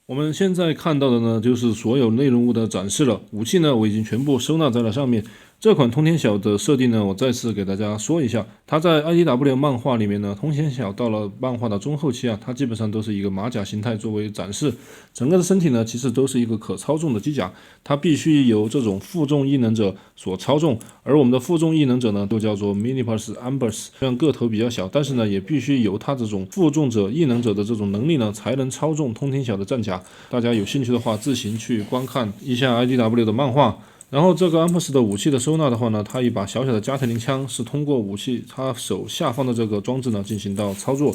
我们现在看到的呢，就是所有内容物的展示了。武器呢，我已经全部收纳在了上面。这款通天晓的设定呢，我再次给大家说一下。它在 IDW 漫画里面呢，通天晓到了漫画的中后期啊，它基本上都是一个马甲形态作为展示。整个的身体呢，其实都是一个可操纵的机甲，它必须由这种负重异能者所操纵。而我们的负重异能者呢，都叫做 Minibus Ambers， 虽然个头比较小，但是呢，也必须由它这种负重者异能者的这种能力呢，才能操纵通天晓的战甲。大家有兴趣的话，自行去观看一下 IDW 的漫画。然后这个安普斯的武器的收纳的话呢，它一把小小的加特林枪是通过武器它手下方的这个装置呢进行到操作。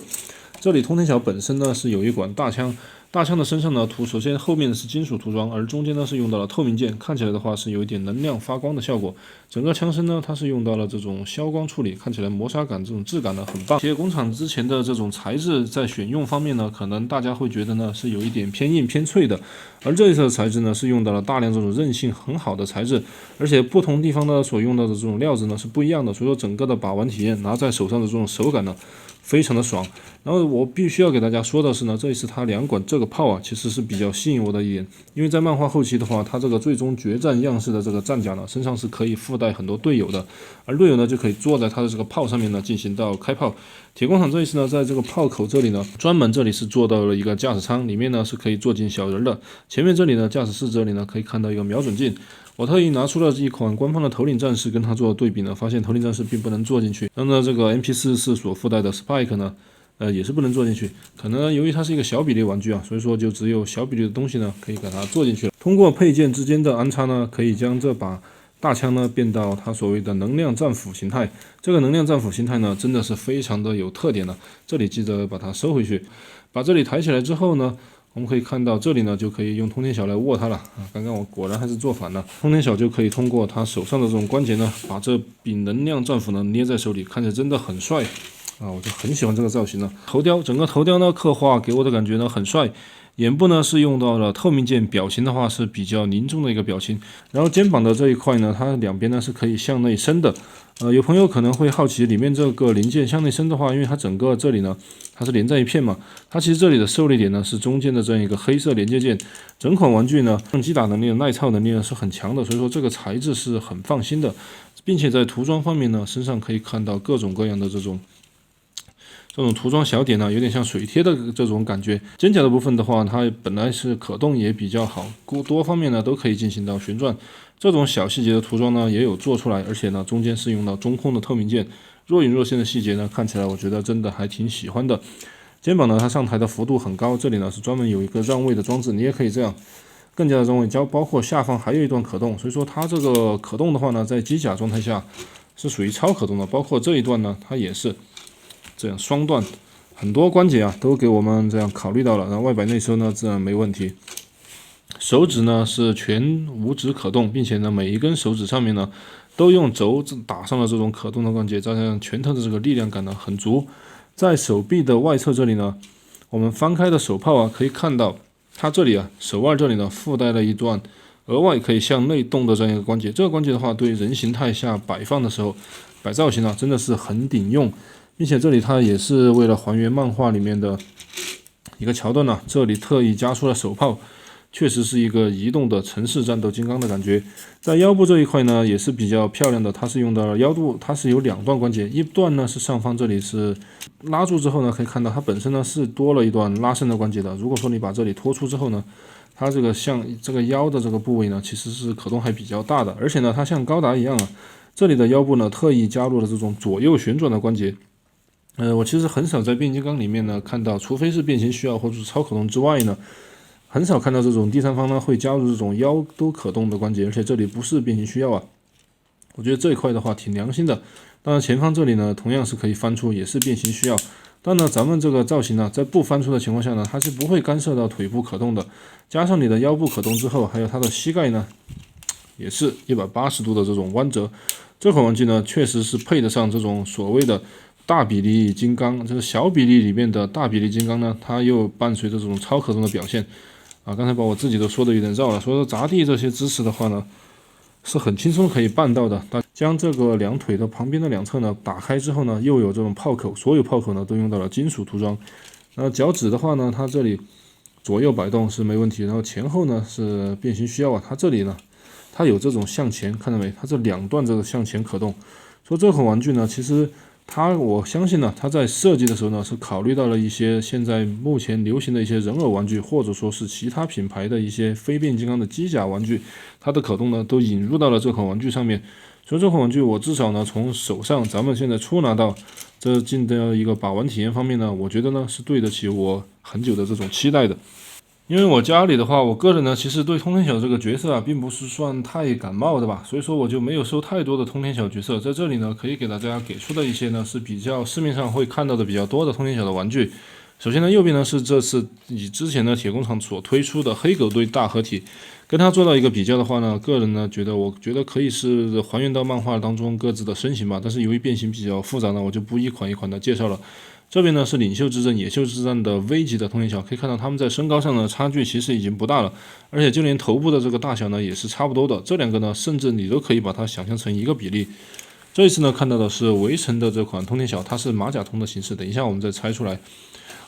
这里通天晓本身呢是有一管大枪，大枪的身上呢首先后面是金属涂装，而中间呢是用到了透明件，看起来的话是有一点能量发光的效果。整个枪身呢它是用到了这种消光处理，看起来磨砂感这种质感呢很棒。铁工厂之前的这种材质在选用方面呢，可能大家会觉得呢是有一点偏硬偏脆的，而这一次的材质呢是用到了大量这种韧性很好的材质，而且不同地方呢所用到的这种料子呢是不一样的，所以说整个的把玩体验拿在手上的这种手感呢非常的爽。然后我必须要给大家说的是呢，这一次它两管这个炮啊，其实是比较吸引我的一点，因为在漫画后期的话，它这个最终决战样式的这个战甲呢，身上是可以附带很多队友的，而队友呢就可以坐在它的这个炮上面呢进行到开炮。铁工厂这一次呢，在这个炮口这里呢，专门这里是做到了一个驾驶舱，里面呢是可以坐进小人的。前面这里呢，驾驶室这里呢可以看到一个瞄准镜。我特意拿出了一款官方的头领战士跟它做对比呢，发现头领战士并不能坐进去。那么这个 MP44所附带的 Spike 呢，也是不能做进去。可能由于它是一个小比例玩具啊，所以说就只有小比例的东西呢可以给它做进去了。通过配件之间的安插呢，可以将这把大枪呢变到它所谓的能量战斧形态。这个能量战斧形态呢，真的是非常的有特点的。这里记得把它收回去，把这里抬起来之后呢，我们可以看到这里呢就可以用通天晓来握它了啊！刚刚我果然还是做反了，通天晓就可以通过他手上的这种关节呢，把这柄能量战斧呢捏在手里，看着真的很帅啊！我就很喜欢这个造型了。头雕，整个头雕呢刻画给我的感觉呢很帅。眼部呢是用到了透明件，表情的话是比较凝重的一个表情。然后肩膀的这一块呢，它两边呢是可以向内伸的。有朋友可能会好奇，里面这个零件向内伸的话，因为它整个这里呢，它是连在一片嘛，它其实这里的受力点呢是中间的这样一个黑色连接件。整款玩具呢，击打能力、耐操能力呢是很强的，所以说这个材质是很放心的，并且在涂装方面呢，身上可以看到各种各样的这种涂装小点呢，有点像水贴的这种感觉。肩胛的部分的话，它本来是可动也比较好，多方面呢都可以进行到旋转。这种小细节的涂装呢也有做出来，而且呢中间是用到中空的透明件，若隐若现的细节呢，看起来我觉得真的还挺喜欢的。肩膀呢它上抬的幅度很高，这里呢是专门有一个让位的装置，你也可以这样更加的让位，包括下方还有一段可动，所以说它这个可动的话呢，在机甲状态下是属于超可动的，包括这一段呢它也是这样双段，很多关节啊都给我们这样考虑到了，然后外摆内收呢自然没问题。手指呢是全五指可动，并且呢每一根手指上面呢都用轴打上了这种可动的关节，这样拳头的这个力量感呢很足。在手臂的外侧这里呢，我们翻开的手炮啊可以看到它这里啊手腕这里呢附带了一段额外可以向内动的这样一个关节，这个关节的话对人形态下摆放的时候摆造型啊真的是很顶用。并且这里它也是为了还原漫画里面的一个桥段呢，这里特意加出了手炮，确实是一个移动的城市战斗金刚的感觉。在腰部这一块呢也是比较漂亮的，它是用到了腰部，它是有两段关节，一段呢是上方这里是拉住之后呢，可以看到它本身呢是多了一段拉伸的关节的。如果说你把这里拖出之后呢，它这个像这个腰的这个部位呢，其实是可动还比较大的，而且呢它像高达一样啊，这里的腰部呢特意加入了这种左右旋转的关节。我其实很少在变形金刚里面呢看到，除非是变形需要或者是超可动之外呢，很少看到这种第三方呢会加入这种腰都可动的关节，而且这里不是变形需要啊，我觉得这一块的话挺良心的。当然前方这里呢同样是可以翻出，也是变形需要。但呢咱们这个造型呢，在不翻出的情况下呢，它是不会干涉到腿部可动的。加上你的腰部可动之后，还有它的膝盖呢，也是180度的这种弯折。这款玩具呢，确实是配得上这种所谓的大比例金刚，这个小比例里面的大比例金刚呢，它又伴随着这种超可动的表现啊。刚才把我自己都说的有点绕了，说砸地这些姿势的话呢，是很轻松可以办到的。将这个两腿的旁边的两侧呢打开之后呢，又有这种炮口，所有炮口呢都用到了金属涂装。脚趾的话呢，它这里左右摆动是没问题，然后前后呢是变形需要啊，它这里呢，它有这种向前，看到没？它这两段这个向前可动。说这款玩具呢，其实我相信呢，它在设计的时候呢，是考虑到了一些现在目前流行的一些人偶玩具，或者说是其他品牌的一些非变形金刚的机甲玩具，它的可动呢都引入到了这款玩具上面。所以这款玩具我至少呢，从手上咱们现在初拿到这进的一个把玩体验方面呢，我觉得呢是对得起我很久的这种期待的。因为我家里的话，我个人呢，其实对通天晓这个角色啊，并不是算太感冒的吧，所以说我就没有收太多的通天晓角色。在这里呢，可以给大家给出的一些呢，是比较市面上会看到的比较多的通天晓的玩具。首先呢，右边呢是这次以之前的铁工厂所推出的黑狗队大合体，跟它做到一个比较的话呢，个人呢我觉得可以是还原到漫画当中各自的身形吧，但是由于变形比较复杂呢，我就不一款一款的介绍了。这边呢是领袖之阵、野兽之战的 V 级的通天晓，可以看到他们在身高上的差距其实已经不大了，而且就连头部的这个大小呢也是差不多的。这两个呢，甚至你都可以把它想象成一个比例。这一次呢看到的是围城的这款通天晓，它是马甲通的形式，等一下我们再拆出来。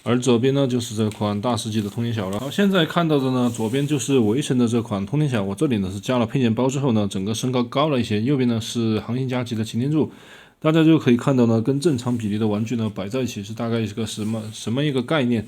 而左边呢就是这款大师级的通天晓了。好，现在看到的呢，左边就是围城的这款通天晓，我这里呢是加了配件包之后呢，整个身高高了一些。右边呢是航行家级的擎天柱。大家就可以看到呢，跟正常比例的玩具呢摆在一起是大概是个什么一个概念。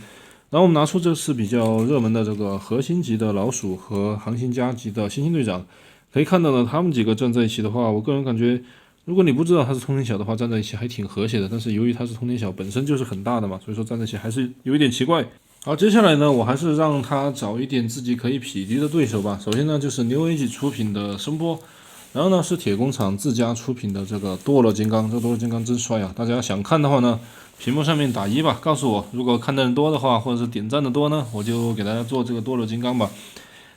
然后我们拿出这次比较热门的这个核心级的老鼠和航行家级的猩猩队长，可以看到呢，他们几个站在一起的话，我个人感觉，如果你不知道它是通天晓的话，站在一起还挺和谐的。但是由于它是通天晓本身就是很大的嘛，所以说站在一起还是有一点奇怪。好，接下来呢，我还是让他找一点自己可以匹敌的对手吧。首先呢，就是 New Age 出品的声波。然后呢，是铁工厂自家出品的这个堕落金刚，这堕落金刚真帅啊！大家想看的话呢，屏幕上面打1吧，告诉我，如果看的人多的话，或者是点赞的多呢，我就给大家做这个堕落金刚吧。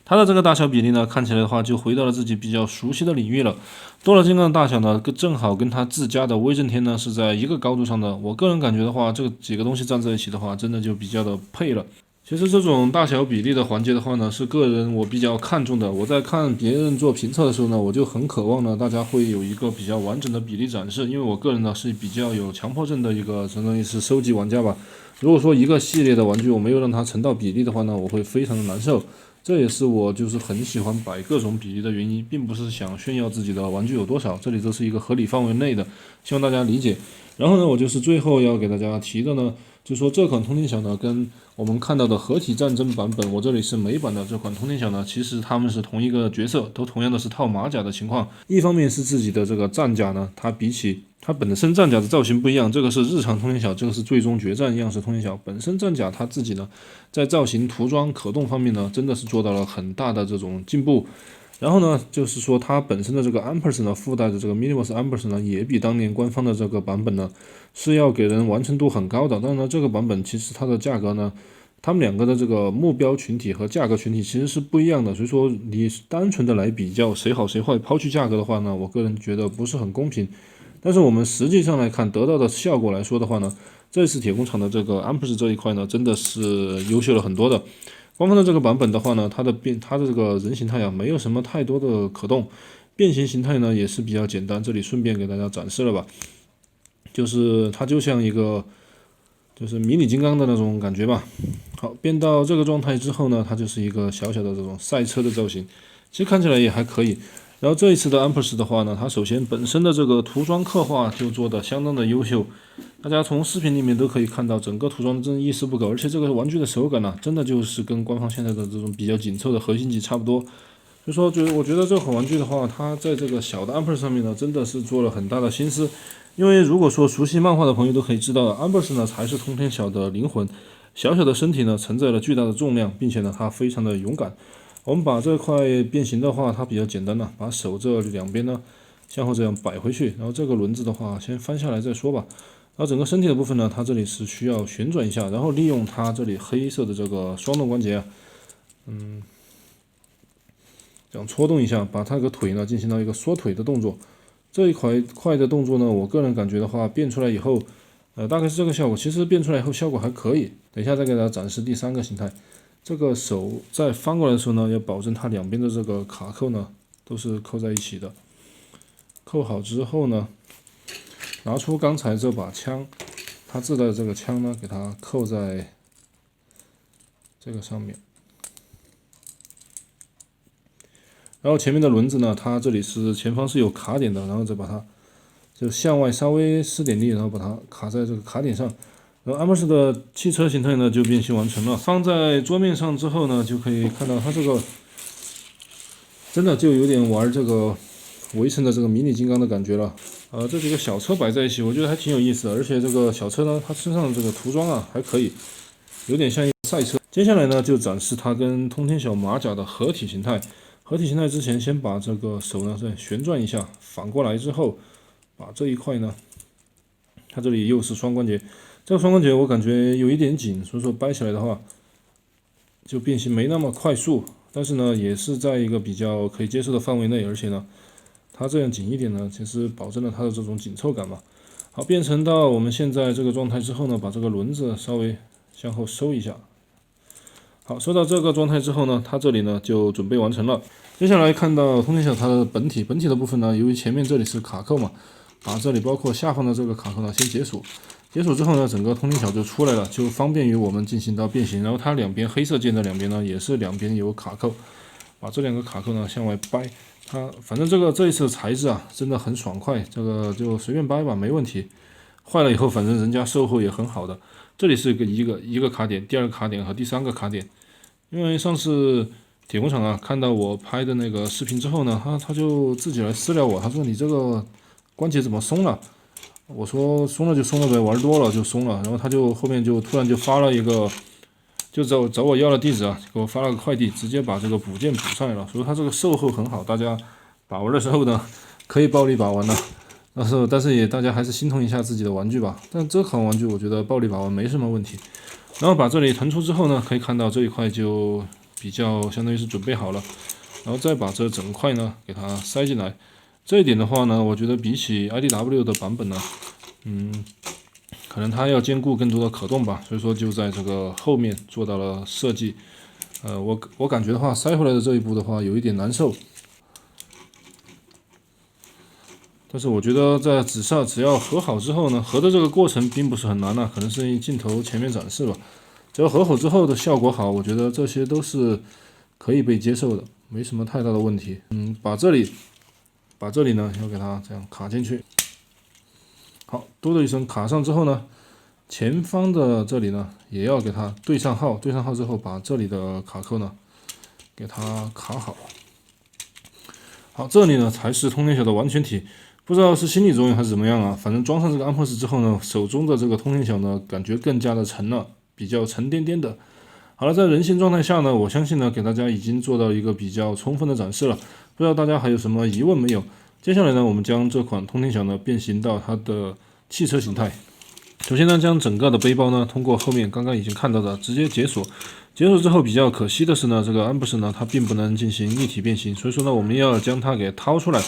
它的这个大小比例呢，看起来的话就回到了自己比较熟悉的领域了。堕落金刚的大小呢，正好跟它自家的威震天呢是在一个高度上的。我个人感觉的话，这几个东西站在一起的话，真的就比较的配了。其实这种大小比例的环节的话呢，是个人我比较看重的。我在看别人做评测的时候呢，我就很渴望呢，大家会有一个比较完整的比例展示。因为我个人呢是比较有强迫症的一个相当于是收集玩家吧。如果说一个系列的玩具我没有让它成到比例的话呢，我会非常的难受。这也是我就是很喜欢摆各种比例的原因，并不是想炫耀自己的玩具有多少，这里都是一个合理范围内的，希望大家理解。然后呢，我就是最后要给大家提的呢，就说这款通天晓呢，跟我们看到的合体战争版本，我这里是美版的这款通天晓呢，其实他们是同一个角色，都同样的是套马甲的情况。一方面是自己的这个战甲呢，它比起它本身战甲的造型不一样，这个是日常通天晓，这个是最终决战样式通天晓。本身战甲它自己呢，在造型、涂装、可动方面呢，真的是做到了很大的这种进步。然后呢，就是说它本身的这个 Ampersand 呢，附带的这个 Miniverse Ampersand 呢，也比当年官方的这个版本呢，是要给人完成度很高的。当然呢，这个版本其实它的价格呢，他们两个的这个目标群体和价格群体其实是不一样的。所以说你单纯的来比较谁好谁坏，抛去价格的话呢，我个人觉得不是很公平。但是我们实际上来看，得到的效果来说的话呢，这次铁工厂的这个 Ampersand 这一块呢，真的是优秀了很多的。官方的这个版本的话呢，它的这个人形态啊，没有什么太多的可动，变形形态呢也是比较简单。这里顺便给大家展示了吧，就是它就像一个就是迷你金刚的那种感觉吧。好，变到这个状态之后呢，它就是一个小小的这种赛车的造型，其实看起来也还可以。然后这一次的 Ampersand 的话呢，它首先本身的这个涂装刻画就做的相当的优秀，大家从视频里面都可以看到，整个涂装真一丝不苟，而且这个玩具的手感呢，真的就是跟官方现在的这种比较紧凑的核心级差不多。所以说，我觉得这款玩具的话，它在这个小的 Ampersand 上面呢，真的是做了很大的心思。因为如果说熟悉漫画的朋友都可以知道，Ampersand 呢才是通天晓的灵魂，小小的身体呢承载了巨大的重量，并且呢它非常的勇敢。我们把这块变形的话，它比较简单了，把手这两边呢向后这样摆回去，然后这个轮子的话先翻下来再说吧。然后整个身体的部分呢，它这里是需要旋转一下，然后利用它这里黑色的这个双动关节啊，这样搓动一下，把它这个腿呢进行到一个缩腿的动作。这一块的动作呢，我个人感觉的话，变出来以后，大概是这个效果。其实变出来以后效果还可以。等一下再给大家展示第三个形态。这个手在翻过来的时候呢，要保证它两边的这个卡扣呢都是扣在一起的。扣好之后呢，拿出刚才这把枪，它自带的这个枪呢，给它扣在这个上面。然后前面的轮子呢，它这里是前方是有卡点的，然后再把它就向外稍微施点力，然后把它卡在这个卡点上。然后安博士的汽车形态呢就变形完成了，放在桌面上之后呢，就可以看到它这个真的就有点玩这个围城的这个迷你金刚的感觉了。这几个小车摆在一起，我觉得还挺有意思的，而且这个小车呢，它身上的这个涂装啊还可以，有点像一个赛车。接下来呢，就展示它跟通天晓马甲的合体形态。合体形态之前，先把这个手呢再旋转一下，反过来之后，把这一块呢，它这里又是双关节，这个双关节我感觉有一点紧，所以说掰起来的话，就变形没那么快速，但是呢，也是在一个比较可以接受的范围内，而且呢，它这样紧一点呢，其实保证了它的这种紧凑感嘛。好，变成到我们现在这个状态之后呢，把这个轮子稍微向后收一下。好，收到这个状态之后呢，它这里呢就准备完成了。接下来看到通天晓它的本体的部分呢，由于前面这里是卡扣嘛，把这里包括下方的这个卡扣呢先解锁。解锁之后呢，整个通天晓就出来了，就方便于我们进行到变形。然后它两边黑色键的两边呢，也是两边有卡扣，把这两个卡扣呢向外掰。它反正这一次的材质啊，真的很爽快，这个就随便掰吧，没问题。坏了以后，反正人家售后也很好的。这里是一个卡点，第二个卡点和第三个卡点。因为上次铁工厂啊看到我拍的那个视频之后呢，他就自己来私聊我，他说你这个关节怎么松了？我说松了就松了呗，玩多了就松了。然后他就后面就突然就发了一个，就找我要了地址啊，给我发了个快递，直接把这个补件补上来了。所以他这个售后很好，大家把玩的时候呢可以暴力把玩了。但是也大家还是心疼一下自己的玩具吧。但这款玩具我觉得暴力把玩没什么问题。然后把这里腾出之后呢，可以看到这一块就比较相当于是准备好了，然后再把这整块呢给它塞进来。这一点的话呢，我觉得比起 IDW 的版本呢，可能它要兼顾更多的可动吧，所以说就在这个后面做到了设计。我感觉的话，塞回来的这一步的话有一点难受。但是我觉得在纸上只要合好之后呢，合的这个过程并不是很难啊，可能是镜头前面展示吧。只要合好之后的效果好，我觉得这些都是可以被接受的，没什么太大的问题。把这里呢要给它这样卡进去。好，嘟的一声卡上之后呢，前方的这里呢也要给它对上号，对上号之后把这里的卡扣呢给它卡好。好，这里呢才是通天晓的完全体。不知道是心理作用还是怎么样啊，反正装上这个安珀斯之后呢，手中的这个通天晓呢，感觉更加的沉了，比较沉甸甸的。好了，在人形状态下呢，我相信呢，给大家已经做到一个比较充分的展示了。不知道大家还有什么疑问没有？接下来呢，我们将这款通天晓呢变形到它的汽车形态。首先呢，将整个的背包呢，通过后面刚刚已经看到的直接解锁。解锁之后比较可惜的是呢，这个安博士呢，它并不能进行立体变形，所以说呢，我们要将它给掏出来。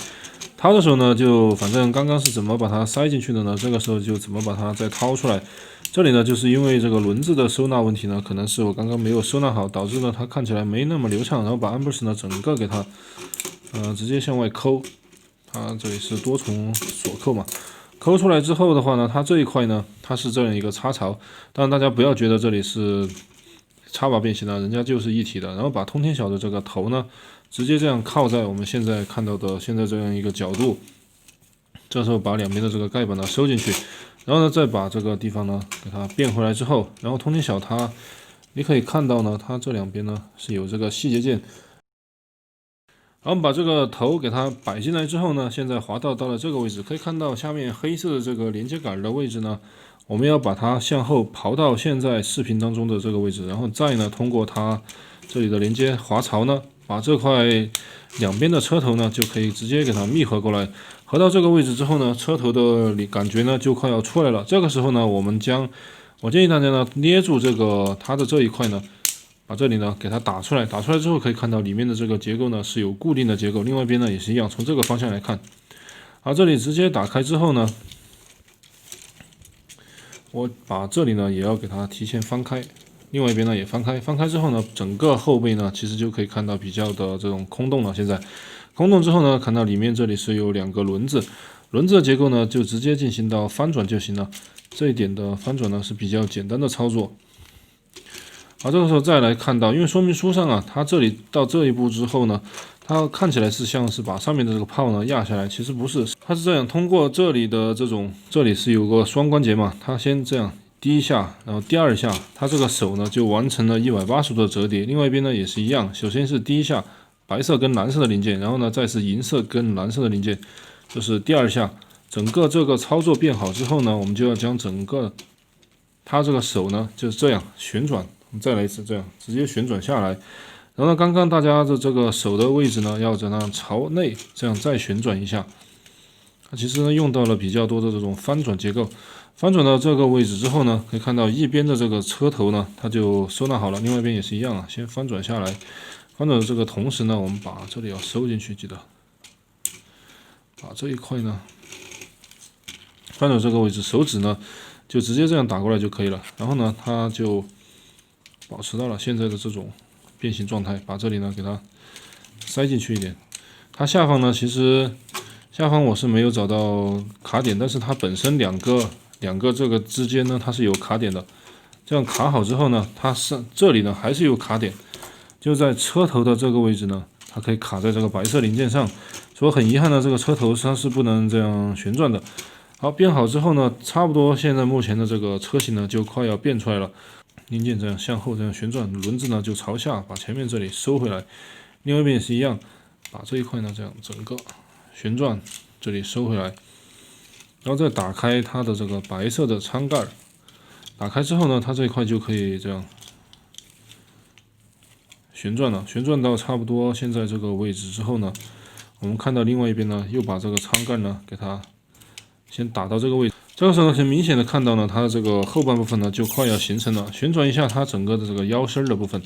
掏的时候呢，就反正刚刚是怎么把它塞进去的呢？这个时候就怎么把它再掏出来。这里呢，就是因为这个轮子的收纳问题呢，可能是我刚刚没有收纳好，导致呢它看起来没那么流畅。然后把安博士呢整个给它，直接向外抠。它这里是多重锁扣嘛，抠出来之后的话呢，它这一块呢，它是这样一个插槽。当然大家不要觉得这里是插拔变形了，人家就是一体的。然后把通天晓的这个头呢，直接这样靠在我们现在看到的现在这样一个角度，这时候把两边的这个盖板呢收进去，然后呢再把这个地方呢给它变回来之后，然后通天晓它你可以看到呢，它这两边呢是有这个细节键。然后把这个头给它摆进来之后呢，现在滑到了这个位置，可以看到下面黑色的这个连接杆的位置呢，我们要把它向后刨到现在视频当中的这个位置，然后再呢通过它这里的连接滑槽呢，把这块两边的车头呢就可以直接给它密合过来。合到这个位置之后呢，车头的感觉呢就快要出来了。这个时候呢，我建议大家呢捏住这个它的这一块呢。把这里呢给它打出来，打出来之后可以看到里面的这个结构呢是有固定的结构，另外一边呢也是一样，从这个方向来看。好，这里直接打开之后呢，我把这里呢也要给它提前翻开，另外一边呢也翻开，翻开之后呢，整个后背呢其实就可以看到比较的这种空洞了。现在空洞之后呢，看到里面这里是有两个轮子，轮子的结构呢就直接进行到翻转就行了。这一点的翻转呢是比较简单的操作。好，这个时候再来看到，因为说明书上啊，它这里到这一步之后呢，它看起来是像是把上面的这个炮呢压下来，其实不是，它是这样，通过这里的这种，这里是有个双关节嘛，它先这样第一下，然后第二下，它这个手呢就完成了180度的折叠，另外一边呢也是一样，首先是第一下白色跟蓝色的零件，然后呢再是银色跟蓝色的零件，这是第二下，整个这个操作变好之后呢，我们就要将整个它这个手呢就是这样旋转。我们再来一次，这样直接旋转下来，然后呢，刚刚大家的这个手的位置呢，要怎样朝内，这样再旋转一下。它其实呢用到了比较多的这种翻转结构，翻转到这个位置之后呢，可以看到一边的这个车头呢，它就收纳好了，另外一边也是一样啊，先翻转下来。翻转的这个同时呢，我们把这里要收进去，记得把这一块呢翻转这个位置，手指呢就直接这样打过来就可以了。然后呢，它就保持到了现在的这种变形状态，把这里呢给它塞进去一点。它下方呢，其实下方我是没有找到卡点，但是它本身两个这个之间呢，它是有卡点的。这样卡好之后呢，它是这里呢还是有卡点，就在车头的这个位置呢，它可以卡在这个白色零件上。所以很遗憾的，这个车头它是不能这样旋转的。好，变好之后呢，差不多现在目前的这个车型呢就快要变出来了。零件这样向后这样旋转，轮子呢就朝下，把前面这里收回来。另外一边也是一样，把这一块呢这样整个旋转，这里收回来，然后再打开它的这个白色的舱盖。打开之后呢，它这一块就可以这样旋转了。旋转到差不多现在这个位置之后呢，我们看到另外一边呢又把这个舱盖呢给它先打到这个位置。这个时候很明显的看到呢，它的这个后半部分呢就快要形成了。旋转一下它整个的这个腰身的部分，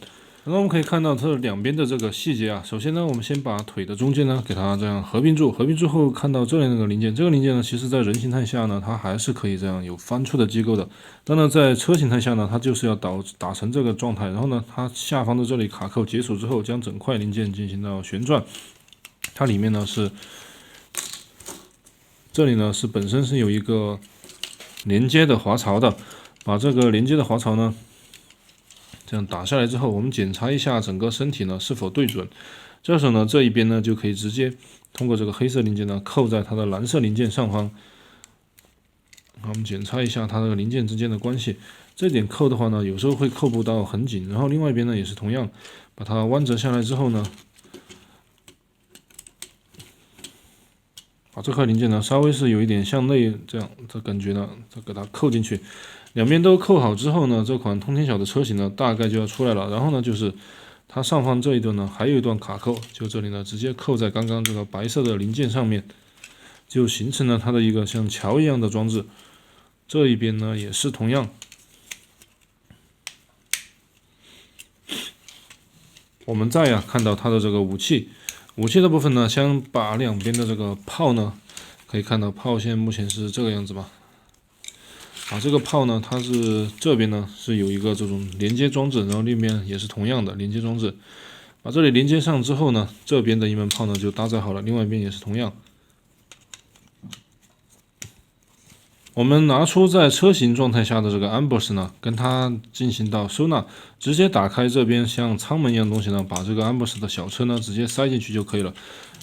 然后我们可以看到它两边的这个细节啊。首先呢，我们先把腿的中间呢给它这样合并住，合并之后看到这里那个零件，这个零件呢，其实在人形态下呢，它还是可以这样有翻出的机构的。当然在车形态下呢，它就是要打成这个状态。然后呢，它下方的这里卡扣解锁之后，将整块零件进行到旋转，它里面呢是这里呢是本身是有一个连接的滑槽的，把这个连接的滑槽呢这样打下来之后，我们检查一下整个身体呢是否对准。这时候呢，这一边呢就可以直接通过这个黑色零件呢扣在它的蓝色零件上方。我们检查一下它的零件之间的关系，这点扣的话呢，有时候会扣不到很紧。然后另外一边呢也是同样，把它弯折下来之后呢，把这块零件呢稍微是有一点向内这样的感觉呢，再给它扣进去。两边都扣好之后呢，这款通天晓的车型呢大概就要出来了。然后呢，就是它上方这一段呢还有一段卡扣，就这里呢直接扣在刚刚这个白色的零件上面，就形成了它的一个像桥一样的装置。这一边呢也是同样。我们再看到它的这个武器的部分呢，先把两边的这个炮呢，可以看到炮线目前是这个样子吧。这个炮呢，它是这边呢是有一个这种连接装置，然后另一边也是同样的连接装置。把这里连接上之后呢，这边的一门炮呢就搭载好了，另外一边也是同样。我们拿出在车型状态下的这个 ambush 呢，跟它进行到收纳，直接打开这边像舱门一样的东西呢，把这个 ambush 的小车呢直接塞进去就可以了。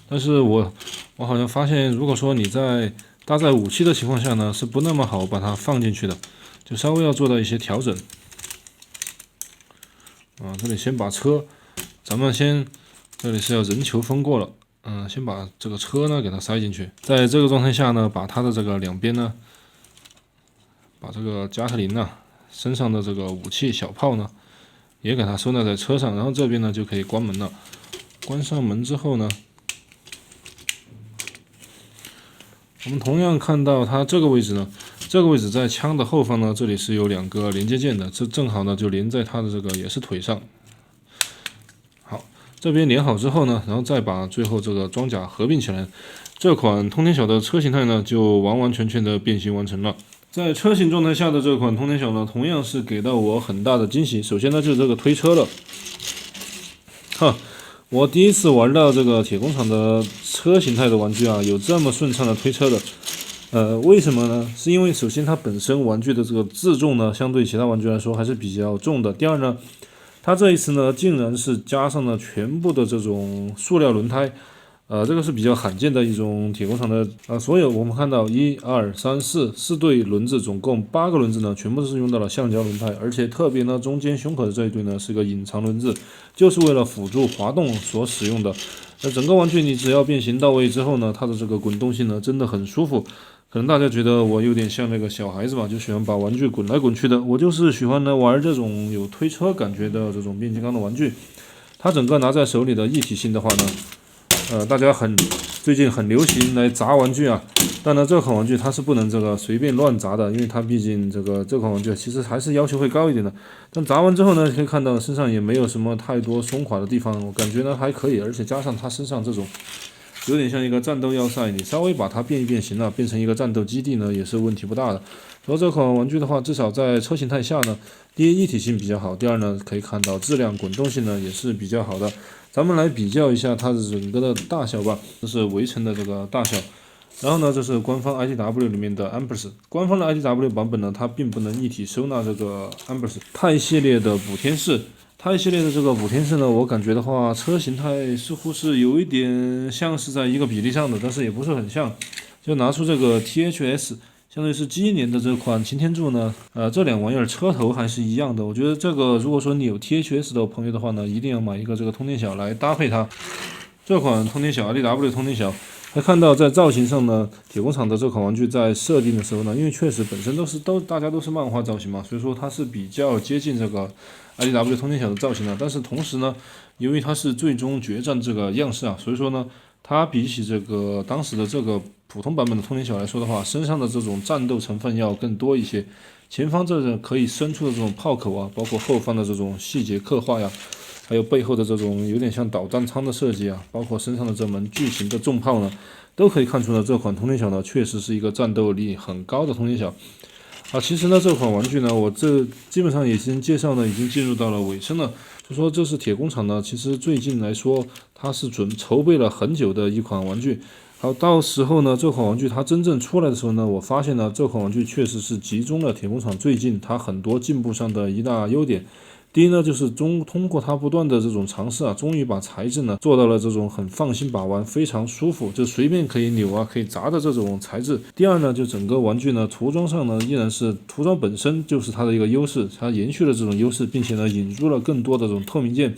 但是我好像发现，如果说你在搭载武器的情况下呢，是不那么好把它放进去的，就稍微要做到一些调整。这里先把车，咱们先这里是要人球封过了，先把这个车呢给它塞进去，在这个状态下呢，把它的这个两边呢，把这个加特林身上的这个武器小炮呢，也给它收纳在车上，然后这边呢就可以关门了。关上门之后呢，我们同样看到它这个位置呢，这个位置在枪的后方呢，这里是有两个连接件的，这正好呢就连在它的这个也是腿上。好，这边连好之后呢，然后再把最后这个装甲合并起来，这款通天晓的车形态呢就完完全全的变形完成了。在车型状态下的这款通天晓呢，同样是给到我很大的惊喜。首先呢就是这个推车了，我第一次玩到这个铁工厂的车形态的玩具有这么顺畅的推车的。为什么呢？是因为首先它本身玩具的这个自重呢，相对其他玩具来说还是比较重的。第二呢，它这一次呢，竟然是加上了全部的这种塑料轮胎。这个是比较罕见的一种铁工厂的所有我们看到4对轮子，总共8个轮子呢，全部是用到了橡胶轮胎，而且特别呢，中间胸口的这一对呢是个隐藏轮子，就是为了辅助滑动所使用的。那整个玩具你只要变形到位之后呢，它的这个滚动性呢真的很舒服。可能大家觉得我有点像那个小孩子吧，就喜欢把玩具滚来滚去的，我就是喜欢呢玩这种有推车感觉的这种变形金刚的玩具。它整个拿在手里的一体性的话呢。大家最近很流行来砸玩具啊，但呢这款玩具它是不能这个随便乱砸的，因为它毕竟这款玩具其实还是要求会高一点的。但砸完之后呢，可以看到身上也没有什么太多松垮的地方，我感觉呢还可以，而且加上它身上这种有点像一个战斗要塞，你稍微把它变形了，变成一个战斗基地呢，也是问题不大的。然后这款玩具的话，至少在车形态下呢，第一一体性比较好，第二呢可以看到质量滚动性呢也是比较好的。咱们来比较一下它的整个的大小吧，这是围城的这个大小。然后呢，这是官方 IDW 里面的 Amperse， 官方的 IDW 版本呢，它并不能一体收纳这个 Amperse。钛系列的补天士，钛系列的这个补天士呢，我感觉的话，车形态似乎是有一点像是在一个比例上的，但是也不是很像。就拿出这个 THS。相当于是今年的这款擎天柱呢，这两玩意儿车头还是一样的。我觉得这个如果说你有 THS 的朋友的话呢，一定要买一个这个通天晓来搭配它。这款通天晓 IDW 通天晓，还看到在造型上呢，铁工厂的这款玩具在设定的时候呢，因为确实本身大家都是漫画造型嘛，所以说它是比较接近这个 IDW 通天晓的造型的。但是同时呢，由于它是最终决战这个样式啊，所以说呢，它比起这个当时的这个普通版本的通天晓来说的话，身上的这种战斗成分要更多一些。前方这种可以伸出的这种炮口啊，包括后方的这种细节刻画呀，还有背后的这种有点像导弹舱的设计啊，包括身上的这门巨型的重炮呢，都可以看出呢，这款通天晓呢确实是一个战斗力很高的通天晓。其实呢，这款玩具呢，我这基本上已经介绍呢，已经进入到了尾声了。就说这是铁工厂呢，其实最近来说，它是筹备了很久的一款玩具。好，到时候呢，这款玩具它真正出来的时候呢，我发现呢，这款玩具确实是集中了铁工厂最近它很多进步上的一大优点。第一呢，就是通过它不断的这种尝试啊，终于把材质呢做到了这种很放心把玩、非常舒服，就随便可以扭啊、可以砸的这种材质。第二呢，就整个玩具呢涂装上呢，依然是涂装本身就是它的一个优势，它延续了这种优势，并且呢引入了更多的这种透明件。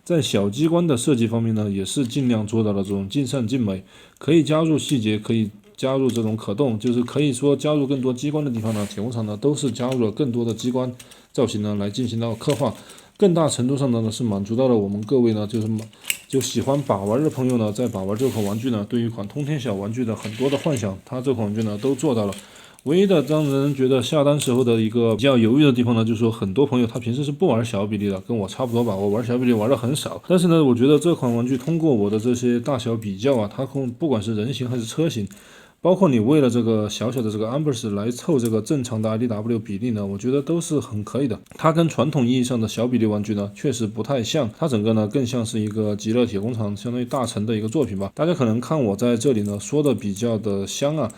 在小机关的设计方面呢，也是尽量做到了这种尽善尽美，可以加入细节，可以加入这种可动，就是可以说加入更多机关的地方呢，铁工厂呢都是加入了更多的机关造型呢来进行到刻画，更大程度上呢是满足到了我们各位呢就喜欢把玩的朋友呢，在把玩这款玩具呢，对于一款通天晓玩具的很多的幻想，它这款玩具呢都做到了。唯一的让人觉得下单时候的一个比较犹豫的地方呢，就是说很多朋友他平时是不玩小比例的，跟我差不多吧，我玩小比例玩的很少。但是呢，我觉得这款玩具通过我的这些大小比较啊，它不管是人形还是车型，包括你为了这个小小的这个 Amperse 来凑这个正常的 IDW 比例呢，我觉得都是很可以的。它跟传统意义上的小比例玩具呢，确实不太像，它整个呢更像是一个极乐铁工厂相当于大成的一个作品吧。大家可能看我在这里呢说的比较的香啊。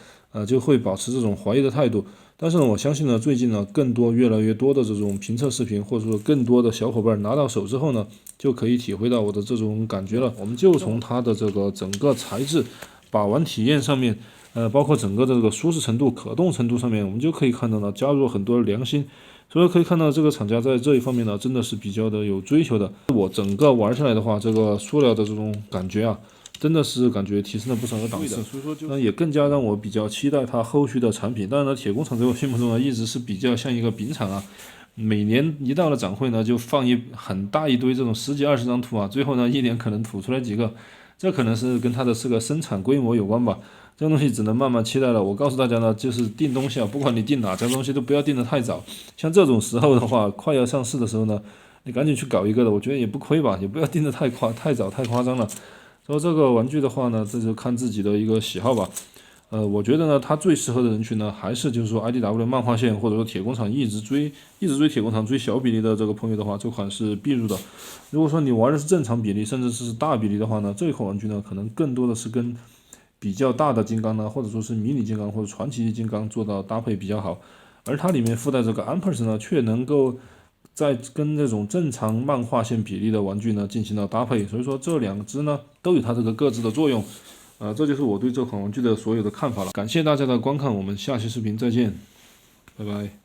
就会保持这种怀疑的态度。但是呢，我相信呢，最近呢，越来越多的这种评测视频，或者说更多的小伙伴拿到手之后呢，就可以体会到我的这种感觉了。我们就从它的这个整个材质、把玩体验上面，包括整个的这个舒适程度、可动程度上面，我们就可以看到呢，加入了很多的良心。所以可以看到这个厂家在这一方面呢，真的是比较的有追求的。我整个玩下来的话，这个塑料的这种感觉啊。真的是感觉提升了不少的档次，所以说也更加让我比较期待它后续的产品。当然了，铁工厂在我心目中呢，一直是比较像一个饼厂啊，每年一到了展会呢，就放很大一堆这种10几20张图啊，最后呢一年可能吐出来几个，这可能是跟它的这个生产规模有关吧。这个东西只能慢慢期待了。我告诉大家呢，就是订东西啊，不管你订哪家东西都不要订得太早。像这种时候的话，快要上市的时候呢，你赶紧去搞一个的，我觉得也不亏吧，也不要订得太早太夸张了。说这个玩具的话呢，这就看自己的一个喜好吧。我觉得呢，它最适合的人群呢，还是就是说 IDW 漫画线，或者说铁工厂一直追铁工厂追小比例的这个朋友的话，这款是必入的。如果说你玩的是正常比例，甚至是大比例的话呢，这一款玩具呢，可能更多的是跟比较大的金刚呢，或者说是迷你金刚或者传奇金刚做到搭配比较好。而它里面附带这个 Amperse 呢，却能够在跟这种正常漫画线比例的玩具呢进行了搭配，所以说这两只呢都有它这个各自的作用。这就是我对这款玩具的所有的看法了。感谢大家的观看，我们下期视频再见，拜拜。